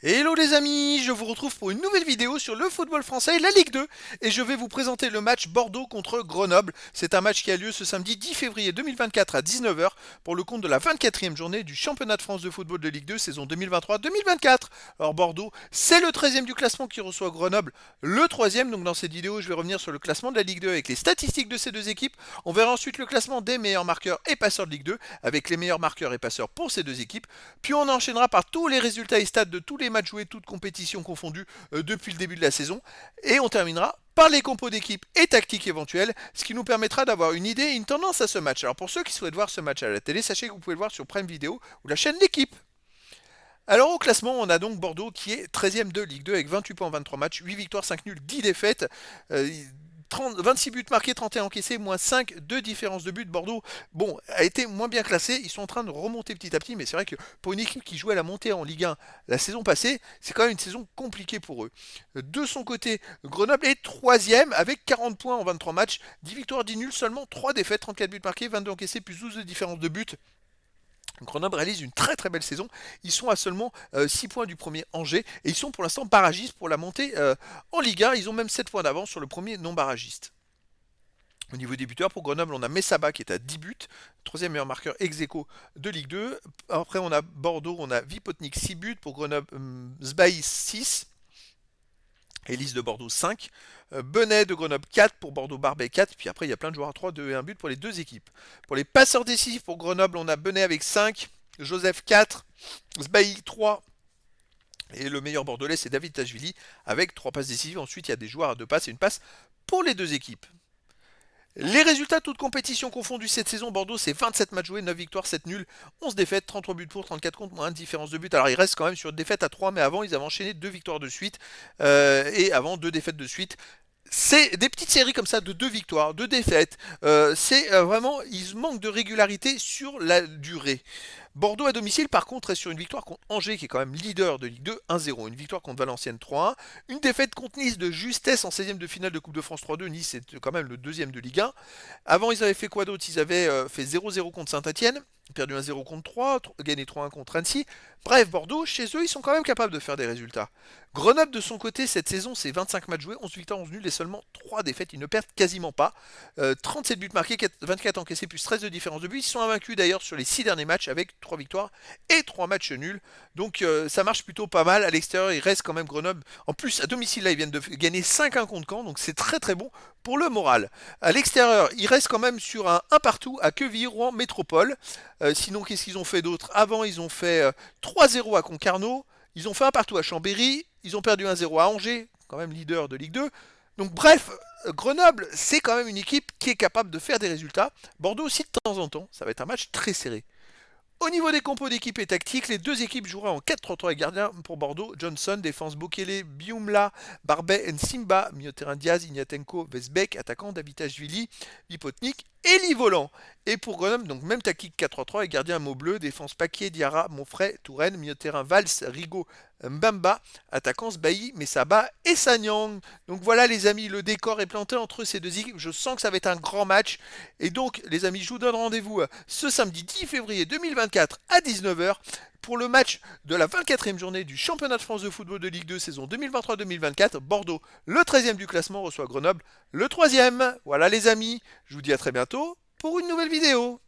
Hello les amis, je vous retrouve pour une nouvelle vidéo sur le football français et la Ligue 2 et je vais vous présenter le match Bordeaux contre Grenoble. C'est un match qui a lieu ce samedi 10 février 2024 à 19 heures pour le compte de la 24e journée du championnat de France de football de Ligue 2 saison 2023-2024. Alors Bordeaux, c'est le 13e du classement qui reçoit Grenoble, le 3e. Donc dans cette vidéo, je vais revenir sur le classement de la Ligue 2 avec les statistiques de ces deux équipes. On verra ensuite le classement des meilleurs marqueurs et passeurs de Ligue 2 avec les meilleurs marqueurs et passeurs pour ces deux équipes. Puis on enchaînera par tous les résultats et stats de tous les matchs joués, toutes compétitions confondues depuis le début de la saison. Et on terminera par les compos d'équipe et tactiques éventuelles, ce qui nous permettra d'avoir une idée et une tendance à ce match. Alors pour ceux qui souhaitent voir ce match à la télé, sachez que vous pouvez le voir sur Prime Video ou la chaîne L'équipe. Alors au classement, on a donc Bordeaux qui est 13e de Ligue 2 avec 28 points en 23 matchs, 8 victoires, 5 nuls, 10 défaites. 26 buts marqués, 31 encaissés, moins 5 de différence de but. Bordeaux, bon, a été moins bien classé. Ils sont en train de remonter petit à petit, mais c'est vrai que pour une équipe qui jouait à la montée en Ligue 1 la saison passée, c'est quand même une saison compliquée pour eux. De son côté, Grenoble est 3e avec 40 points en 23 matchs, 10 victoires, 10 nuls, seulement 3 défaites, 34 buts marqués, 22 encaissés, plus 12 de différence de but. Grenoble réalise une très très belle saison. Ils sont à seulement 6 points du premier Angers et ils sont pour l'instant barragistes pour la montée en Ligue 1. Ils ont même 7 points d'avance sur le premier non barragiste. Au niveau des buteurs, pour Grenoble, on a Messaba qui est à 10 buts, troisième meilleur marqueur ex aequo de Ligue 2. Après, on a Bordeaux, on a Vipotnik 6 buts, pour Grenoble, Sbaïs 6, Élise de Bordeaux 5, Benet de Grenoble 4, pour Bordeaux Barbet 4, puis après il y a plein de joueurs à 3, 2 et 1 but pour les deux équipes. Pour les passeurs décisifs pour Grenoble, on a Benet avec 5, Joseph 4, Sbaï 3, et le meilleur bordelais c'est David Tachvili avec 3 passes décisives. Ensuite il y a des joueurs à 2 passes et une passe pour les deux équipes. Les résultats, toutes compétitions confondues cette saison, Bordeaux, c'est 27 matchs joués, 9 victoires, 7 nuls, 11 défaites, 33 buts pour, 34 contre, moins de différence de but. Alors ils restent quand même sur une défaite à 3, mais avant ils avaient enchaîné 2 victoires de suite, et avant 2 défaites de suite. C'est des petites séries comme ça de 2 victoires, 2 défaites. C'est vraiment, ils manquent de régularité sur la durée. Bordeaux à domicile, par contre, est sur une victoire contre Angers, qui est quand même leader de Ligue 2, 1-0. Une victoire contre Valenciennes, 3-1. Une défaite contre Nice de justesse en 16e de finale de Coupe de France, 3-2. Nice est quand même le deuxième de Ligue 1. Avant, ils avaient fait quoi d'autre? Ils avaient fait 0-0 contre Saint-Etienne, perdu 1-0 contre 3, gagné 3-1 contre Annecy. Bref, Bordeaux, chez eux, ils sont quand même capables de faire des résultats. Grenoble, de son côté, cette saison, c'est 25 matchs joués, 11 victoires, 11 nuls et seulement 3 défaites. Ils ne perdent quasiment pas. 37 buts marqués, 24 encaissés, plus 13 de différence de but. Ils sont invaincus d'ailleurs sur les 6 derniers matchs avec 3 victoires et 3 matchs nuls. Donc ça marche plutôt pas mal. À l'extérieur, il reste quand même Grenoble. En plus, à domicile, là, ils viennent de gagner 5-1 contre Caen. Donc c'est très très bon pour le moral. À l'extérieur, il reste quand même sur un 1 partout à Quevilly, Rouen, Métropole. Sinon, qu'est-ce qu'ils ont fait d'autre? Avant, ils ont fait 3-0 à Concarneau. Ils ont fait un partout à Chambéry. Ils ont perdu 1-0 à Angers, quand même leader de Ligue 2. Donc bref, Grenoble, c'est quand même une équipe qui est capable de faire des résultats. Bordeaux aussi de temps en temps. Ça va être un match très serré. Au niveau des compos d'équipe et tactique, les deux équipes joueraient en 4-3-3 et gardien pour Bordeaux, Johnson, défense Bokele, Biumla, Barbet, Nsimba, milieu de terrain Diaz, Ignatenko, Vesbeck, attaquant Davitashvili, Vipotnik et Livolan. Et pour Grenoble, donc même tactique 4-3-3 et gardien mot bleu, défense Paquier, Diarra, Monfray, Touraine, milieu de terrain Valls, Rigaud, Mbamba, attaquant Sbailly, Messaba et Sanyang. Donc voilà les amis, le décor est planté entre ces deux équipes. Je sens que ça va être un grand match. Et donc les amis, je vous donne rendez-vous ce samedi 10 février 2024 à 19 heures pour le match de la 24e journée du championnat de France de football de Ligue 2 saison 2023-2024. Bordeaux, le 13e du classement, reçoit Grenoble, le 3e. Voilà les amis, je vous dis à très bientôt pour une nouvelle vidéo.